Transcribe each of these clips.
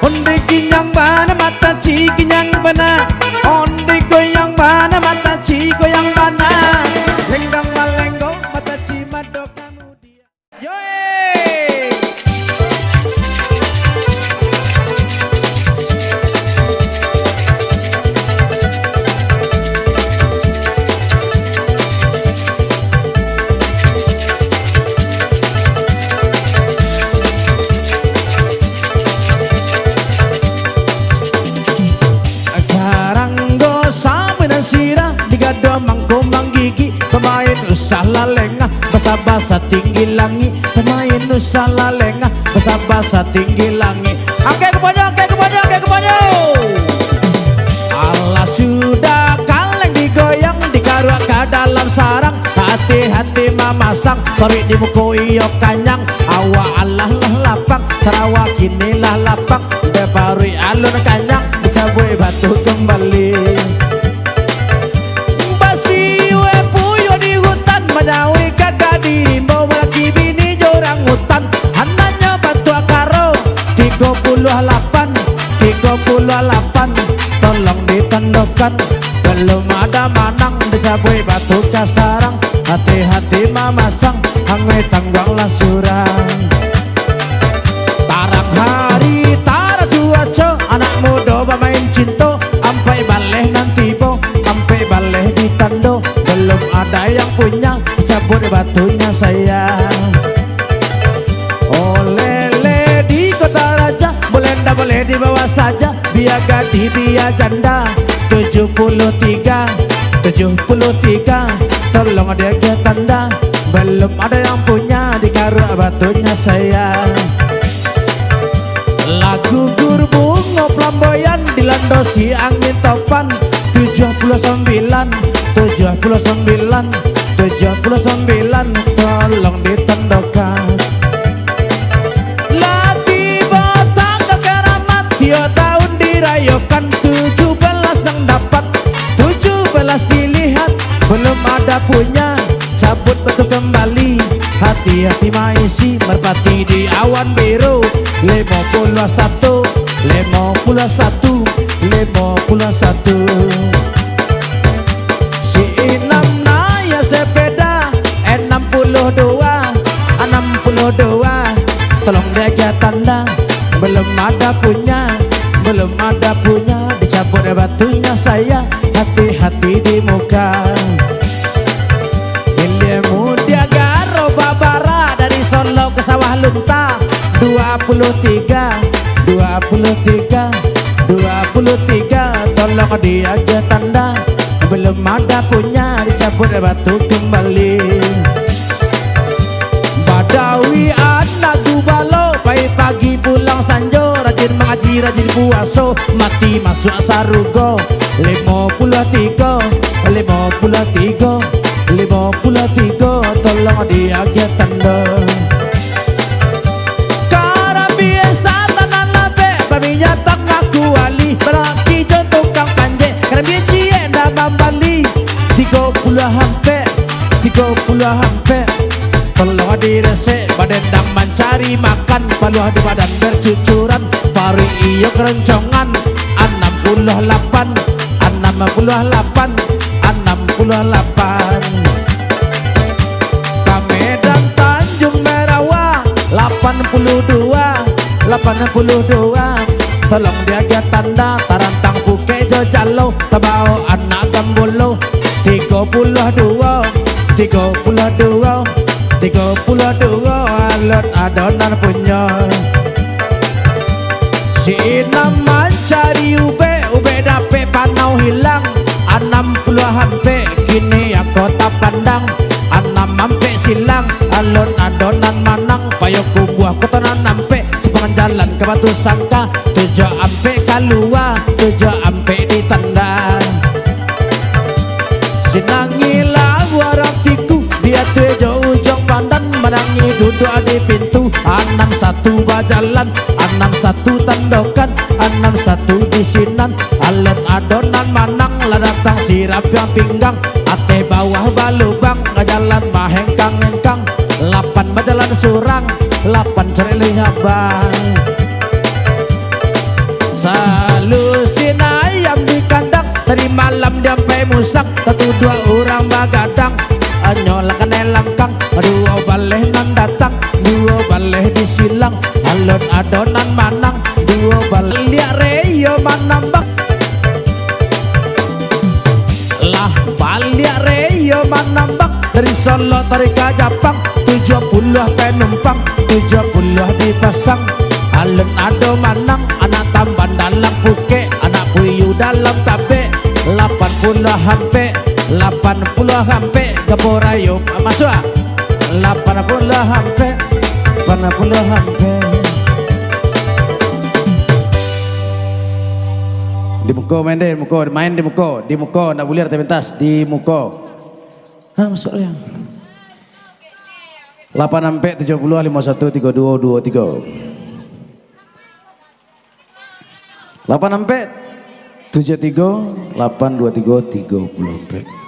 onde kinyang bana mata ci kinyang bana, onde goyang bana mata ci goyang bana, lenggang malenggo mata ci mado kamu dia. Yoe. Sira digado mangko manggigi pemain usah lalengah basa-basa tinggi langi pemain usah lalengah basa-basa tinggi langi. Oke kepada Allah sudah kaleng digoyang dikarua ke dalam sarang hati-hati mamasang pari di muko iyo kanyang awa Allah lah lapang Sarawak inilah lapang beparui alun kanyang dicabui batu kembali. Madawi kakak dirimbo lagi bini jorang hutan hananya batu akaro 38 tolong ditandokan belum ada manang dicabui batu kasarang hati-hati mamasang hangwe tanggang lasurang tarang hari tara cuaca anak muda bermain cinta ampai baleh nanti bo ampai baleh ditando belum ada yang punya cabut batunya sayang. Olele di kota raja boleh ndak boleh dibawa saja biar gadis biar janda 73 tolong dia ke tanda belum ada yang punya di karua batunya sayang. Lagu gurbungo flamboyan dilandosi angin topan 79 tolong ditandokan. Lagi batang kekeramat 3 tahun dirayakan 17 yang dapat 17 dilihat belum ada punya cabut betul kembali hati-hati maisi merpati di awan biru 51 si Inam naya sepeda 62 tolong jaga tanda belum ada punya dicabut batunya saya hati-hati di muka. Ilmu dia garo babara dari Solo ke Sawah Lunta 23 tolong diaja tanda belum ada punya dicabut batu kembali. Badawi anak gubalo pagi pulang sanjo rajin mengaji rajin puaso mati masuk sarugo 53 tolong diaja tanda. Babinya tak ngaku wali beraki contoh kang panje karena dia cie ndak bambali 30 hampe tolong diresek badan dang mencari makan paluh di badan bercucuran pari iyo keroncongan 68 Kamedan Tanjung Merawa 82 tolong diaga tanda tarantang puke jojalo tabao anak gambolo 32 alot adonan punya. Si Inam mencari ube dape panau hilang 60 hampe kini ya kota pandang 6 hampe silang alon adonan manang payoku buah kota nampe sepanjang jalan ke Batu Sangka 7 ampe kalua 7 ampe di tandang sinangilah waratiku dia tujuh ujung pandan menangi duduk di pintu 61 bajalan 61 tandokan 61 di sinan alon adonan manang lah datang sirap yang pinggang ate bawah balubang ngajalan mahengkang-engkang 8 bajalan surang 8 cerelih abang satu dua orang bagadang, nyolakan langkang, dua baleh nan datang, dua baleh disilang, alon adonan manang, dua baleh liak reyo manambang, lah balik reyo manambang, dari Solo tarik ke Japang, 70 penumpang, 70 dipasang, alun ado manang, anak tamban dalam puke, anak puyu dalam tabe, 80 hampe, 80 hampe, Gaporayo masuk 80 hampe, 80 hampe. Di muka main deh, main di muka, nak bulir pentas di muka. Masuk yang 8 sampai 70 51 32 23 8 sampai 73 8 23 30.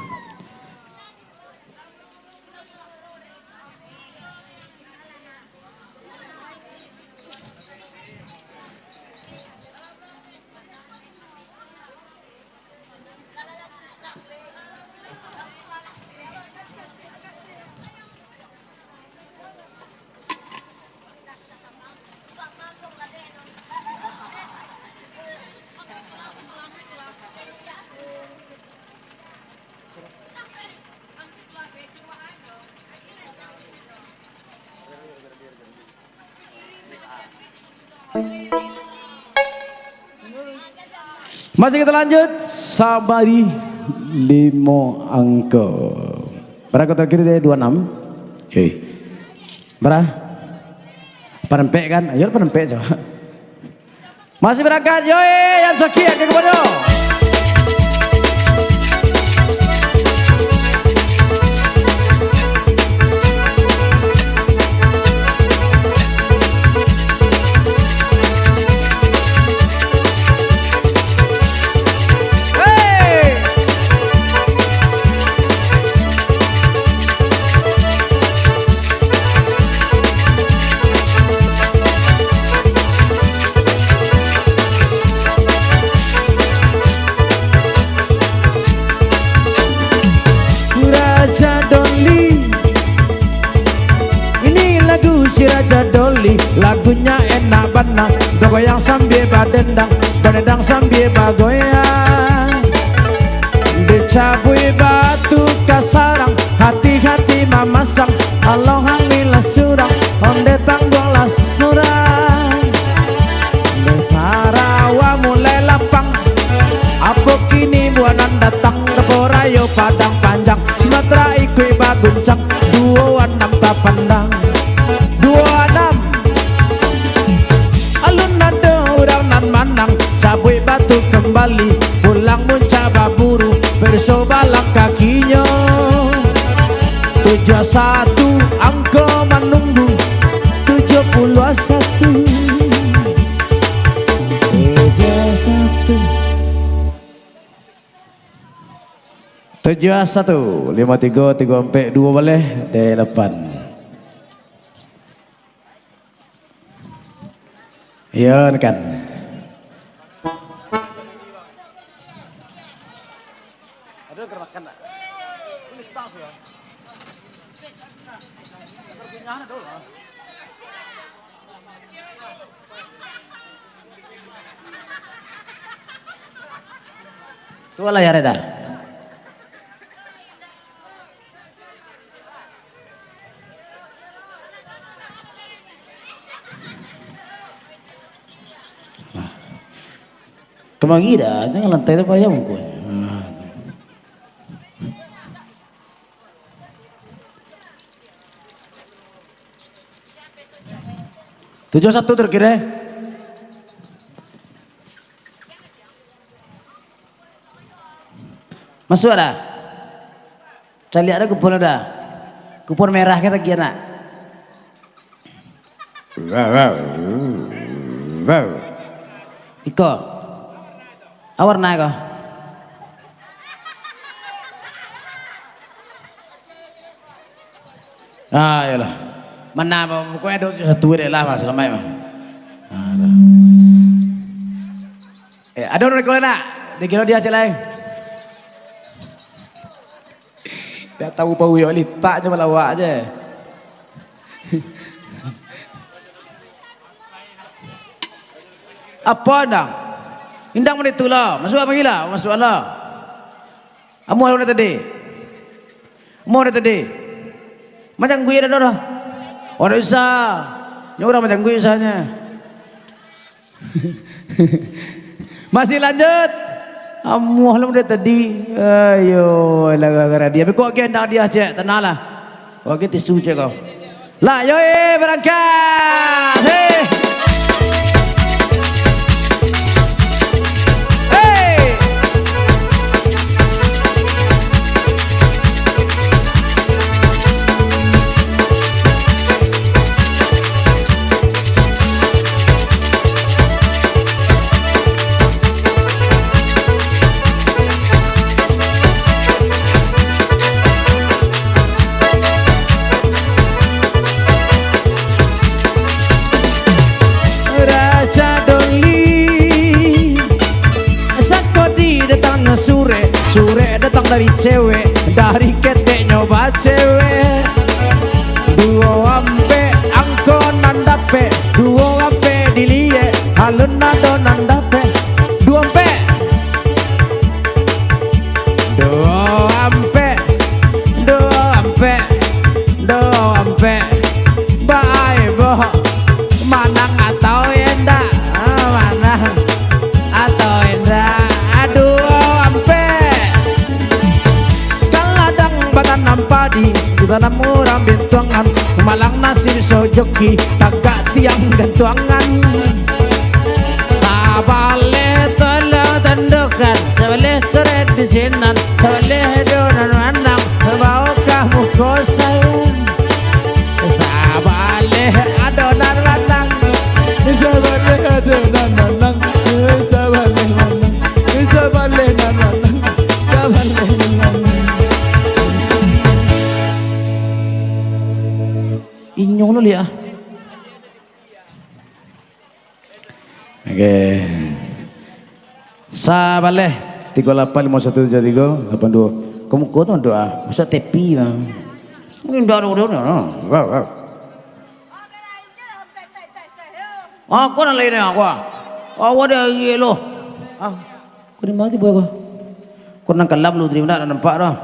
Masih kita lanjut, Sabari 5 angka. Berapa terakhir dia 26. Hei, berapa? Penempek kan? Ayo penempek coba. Masih berangkat, yoi yang sakit ke kepada. Raja Doli, ini lagu si Raja Doli, lagunya enak banget, goyang sambil badendang sambil bagoyang, dicabui batu kasarang, hati-hati mamasang, alohang lila surang, onde tanggong surang, Tarawa mulai lapang, apa kini buanan datang, Gaporayo Padang Panjang, Sumatera ikui baguncang, 26 tak pandang, 26 alun nado urang nan manang, cabui batu kembali, pulang muncaba buru, perso balang kakinya, 71 angka menunggu, 71 71 53 34 2 boleh di depan. Ya kan. Ada gerakan tak? Ini tas ya. Perpindahan dulu. Tu lah ya Reda. Kemagi dah, jangan lantai tu payah mungkin. 71 terkira. Masuk ada. Saya lihat ada kupon ada. Kupon merah kita lagi nak. Wow. Iko. Awar naik kah? Ah, yalah. Mana pokoknya ada satu deh lah mas, selama ini. Ada orang kau nak? Dikira dia celai. tahu pau yo litak aja melawak aja. Apa ndang? Indang menit tu lah. Masuk apa gila? Masuk Allah. Amu ada tadi. Amu ada tadi. Macam gue ada dah. Orang usah. Nyurah macam gue usahanya. Masih lanjut. Amu belum ada tadi. Ayo, gara-gara dia. Tapi kau gendang dia cek, tenanglah. Kau kita tisu cek kau. Lah, yo berangkat. Hey. Sure datang dari cewek, dari ketek nyoba cewek. Duo ampe angkon nandape, duo ampe dilie, alun nado nandape. Duo ampe, duo ampe, duo ampe, duo ampe. Bye boh, manang atau enda, manang atau enda. Padi di dalam orang bentuangan malang nasir sojoki tagak tiang gantuangan sabale tolo tandukan sabale coret di sinan sabale donan wanang bawa kamu kosan sabale adonan wanang sabale adonan wanang sabale wanang sabale nan wanang sabale wanang. Inyong lo lihat. Oke. Sabaleh 385173 82. Kamu kau tuh doa, usah tepi lah. Mungkin doa. Aku nak lain aku. Awak ada ye lo. Kau di mana tiba kau? Kau nak kalam lu terima nak nampak dah.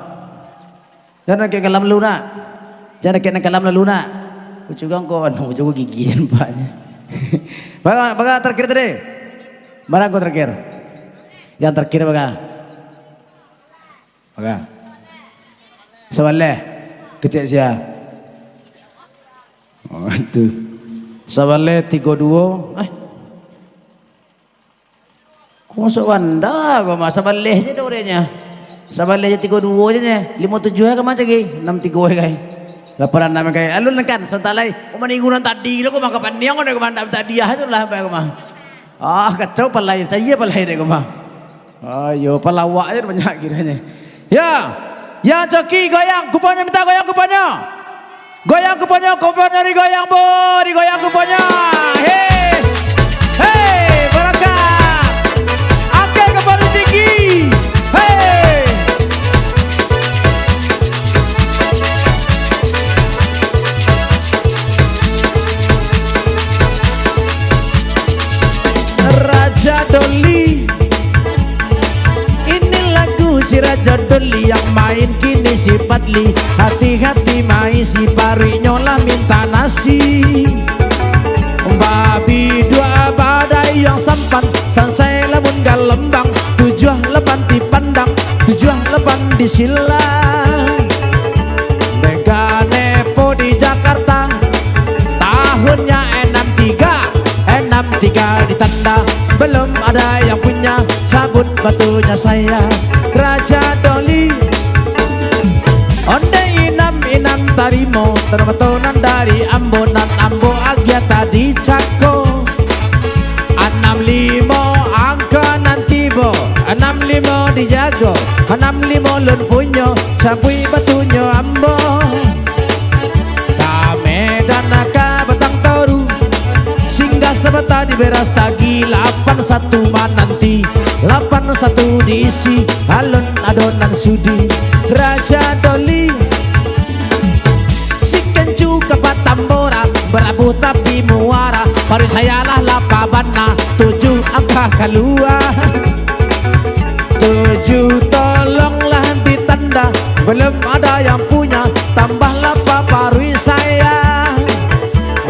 Jangan nak kalam lu nak. Jangan nak kalam lu nak. Aku juga kau juga gigi nampaknya. Baga terakhir tadi. Barang kau terakhir. Yang terakhir baga. Sabaleh kecil sia. Oh itu. Sabaleh 32. Kau masuk wanda kau mas sabaleh je dorenya. Sabaleh je 32 je nya. 57 ke macam lagi? 63 kai. Laporan nama kayak alun kan sontalai umanigunan tadi lo ko makapaniang ko na kumanda tadi ah itu lah apa ko mah kacau palai saya palai deh ko mah ayo palawak aja banyak kiranya ya coki goyang kuponnya minta goyang kuponnya digoyang bo digoyang kuponnya hei hei barakat oke kembali tinggi hei. Raja Doli, ini lagu si Raja Doli yang main kini si Patli. Hati-hati main si Pari nyola minta nasi. Babi dua badai yang sampan, sansai lamun galembang. 7 lepan dipandang, 7 lepan disilang. Mega Nepo di Jakarta, tahunnya 63 ditanda. Belum ada yang punya, cabut batunya saya. Raja Doli onde inam tarimo, termatonan dari Ambonan Ambo Agya tadi Cako. 65 angka nantibo, 65 dijago, 65 lun punyo, sabui batunya Ambo. Kamedan naka batang toru, singgah sebeta di beras tagi. 81 mananti, 81 diisi, alun adonan sudi. Raja Doli sayalah lapabana 7 angka keluar 7 tolonglah ditanda belum ada yang punya tambahlah paparui saya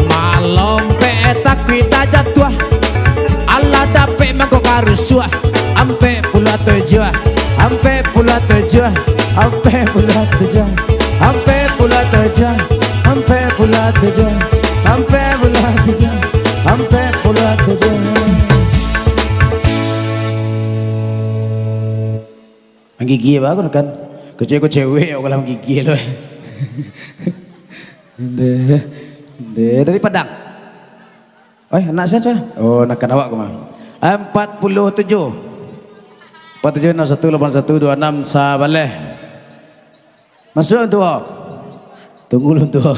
malam petak kita jatuh Allah dapet mangkok karusuah ampe pula 7 ampe pula 7 ampe pula 7 ampe pula 7 ampe pula 7 ampe pula 7 ampe pula 7 menggigil bagus kan kecuali aku cewek aku kalau menggigil loh dari Padang anak saya oh nak awak kemana 47 6181 26 sabaleh masuk untuk tunggu untuk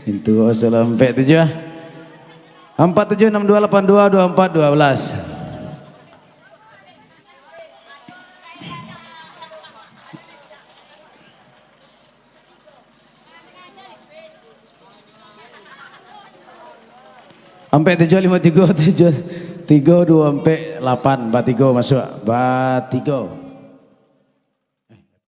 itu sampai 7 47 62 82 24 12 sampai 753 7 32 sampai 8 43 masuk 43